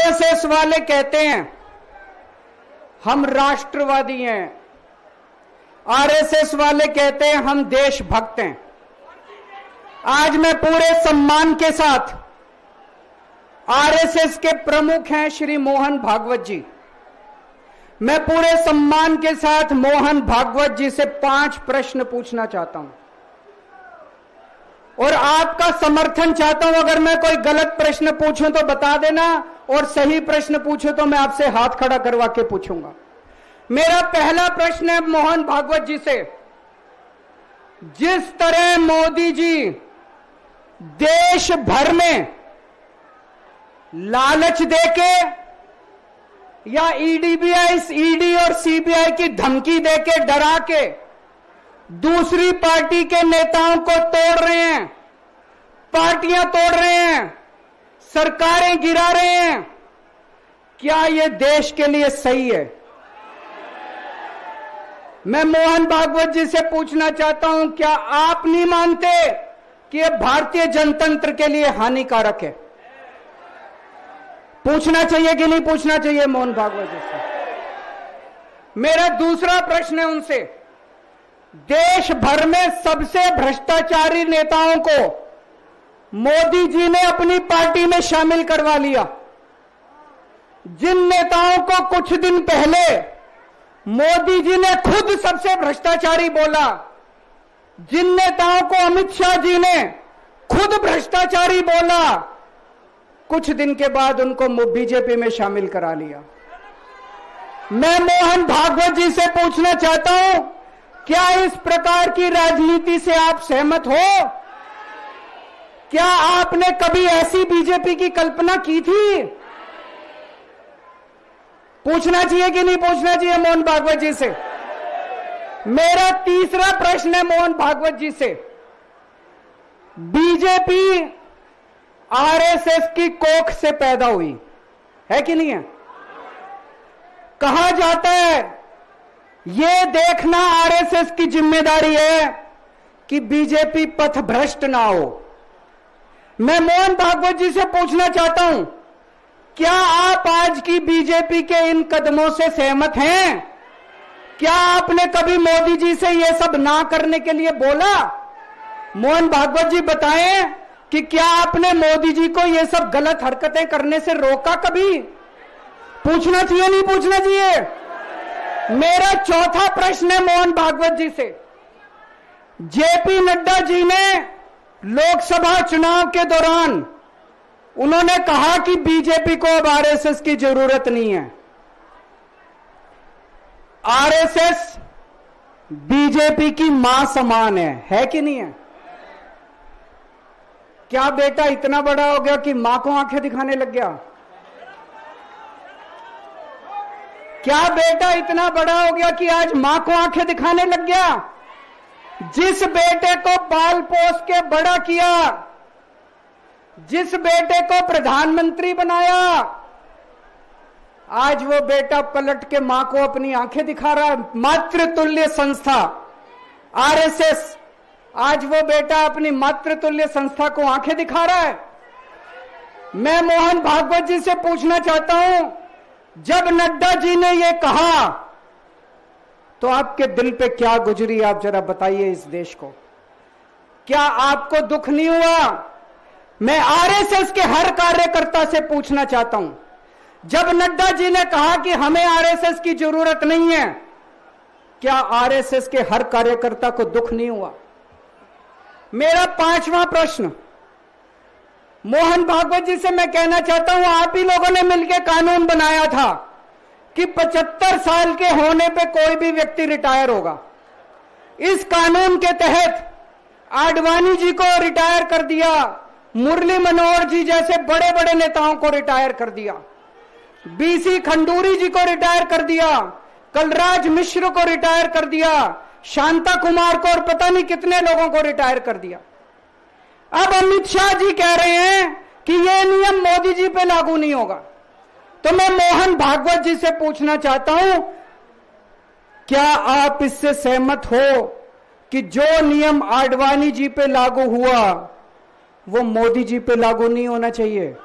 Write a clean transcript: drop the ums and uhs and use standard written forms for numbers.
RSS वाले कहते हैं हम राष्ट्रवादी हैं, आरएसएस वाले कहते हैं हम देशभक्त हैं। आज मैं पूरे सम्मान के साथ, आरएसएस के प्रमुख हैं श्री मोहन भागवत जी, मैं पूरे सम्मान के साथ मोहन भागवत जी से 5 प्रश्न पूछना चाहता हूं और आपका समर्थन चाहता हूं। अगर मैं कोई गलत प्रश्न पूछूं तो बता देना, और सही प्रश्न पूछूं तो मैं आपसे हाथ खड़ा करवा के पूछूंगा। मेरा पहला प्रश्न है मोहन भागवत जी से, जिस तरह मोदी जी देश भर में लालच देके या ईडी और सीबीआई की धमकी देके, डरा के दूसरी पार्टी के नेताओं को तोड़ रहे हैं, पार्टियां तोड़ रहे हैं, सरकारें गिरा रहे हैं, क्या यह देश के लिए सही है? मैं मोहन भागवत जी से पूछना चाहता हूं, क्या आप नहीं मानते कि यह भारतीय जनतंत्र के लिए हानिकारक है? पूछना चाहिए कि नहीं पूछना चाहिए मोहन भागवत जी से? मेरा दूसरा प्रश्न है उनसे, देश भर में सबसे भ्रष्टाचारी नेताओं को मोदी जी ने अपनी पार्टी में शामिल करवा लिया। जिन नेताओं को कुछ दिन पहले मोदी जी ने खुद सबसे भ्रष्टाचारी बोला, जिन नेताओं को अमित शाह जी ने खुद भ्रष्टाचारी बोला, कुछ दिन के बाद उनको बीजेपी में शामिल करा लिया। मैं मोहन भागवत जी से पूछना चाहता हूं, क्या इस प्रकार की राजनीति से आप सहमत हो? क्या आपने कभी ऐसी बीजेपी की कल्पना की थी? पूछना चाहिए कि नहीं पूछना चाहिए मोहन भागवत जी से? मेरा तीसरा प्रश्न है मोहन भागवत जी से, बीजेपी आरएसएस की कोख से पैदा हुई है कि नहीं है? कहा जाता है यह देखना आरएसएस की जिम्मेदारी है कि बीजेपी पथभ्रष्ट ना हो। मैं मोहन भागवत जी से पूछना चाहता हूं, क्या आप आज की बीजेपी के इन कदमों से सहमत हैं? क्या आपने कभी मोदी जी से यह सब ना करने के लिए बोला? मोहन भागवत जी बताएं कि क्या आपने मोदी जी को यह सब गलत हरकतें करने से रोका कभी? पूछना चाहिए नहीं पूछना चाहिए? मेरा चौथा प्रश्न है मोहन भागवत जी से, जेपी नड्डा जी ने लोकसभा चुनाव के दौरान उन्होंने कहा कि बीजेपी को अब आरएसएस की जरूरत नहीं है। आरएसएस बीजेपी की मां समान है कि नहीं है? क्या बेटा इतना बड़ा हो गया कि मां को आंखें दिखाने लग गया? क्या बेटा इतना बड़ा हो गया कि आज मां को आंखें दिखाने लग गया? जिस बेटे को पाल पोस के बड़ा किया, जिस बेटे को प्रधानमंत्री बनाया, आज वो बेटा पलट के मां को अपनी आंखें दिखा रहा है। मातृतुल्य संस्था आरएसएस, आज वो बेटा अपनी मातृतुल्य संस्था को आंखें दिखा रहा है। मैं मोहन भागवत जी से पूछना चाहता हूं, जब नड्डा जी ने यह कहा तो आपके दिल पे क्या गुजरी, आप जरा बताइए इस देश को। क्या आपको दुख नहीं हुआ? मैं आरएसएस के हर कार्यकर्ता से पूछना चाहता हूं, जब नड्डा जी ने कहा कि हमें आरएसएस की जरूरत नहीं है, क्या आरएसएस के हर कार्यकर्ता को दुख नहीं हुआ? मेरा पांचवा प्रश्न मोहन भागवत जी से मैं कहना चाहता हूं, आप ही लोगों ने मिलकर कानून बनाया था कि 75 साल के होने पे कोई भी व्यक्ति रिटायर होगा। इस कानून के तहत आडवाणी जी को रिटायर कर दिया, मुरली मनोहर जी जैसे बड़े बड़े नेताओं को रिटायर कर दिया, बीसी खंडूरी जी को रिटायर कर दिया, कलराज मिश्र को रिटायर कर दिया, शांता कुमार को और पता नहीं कितने लोगों को रिटायर कर दिया। अब अमित शाह जी कह रहे हैं कि यह नियम मोदी जी पे लागू नहीं होगा। तो मैं मोहन भागवत जी से पूछना चाहता हूं, क्या आप इससे सहमत हो कि जो नियम आडवाणी जी पे लागू हुआ वो मोदी जी पे लागू नहीं होना चाहिए?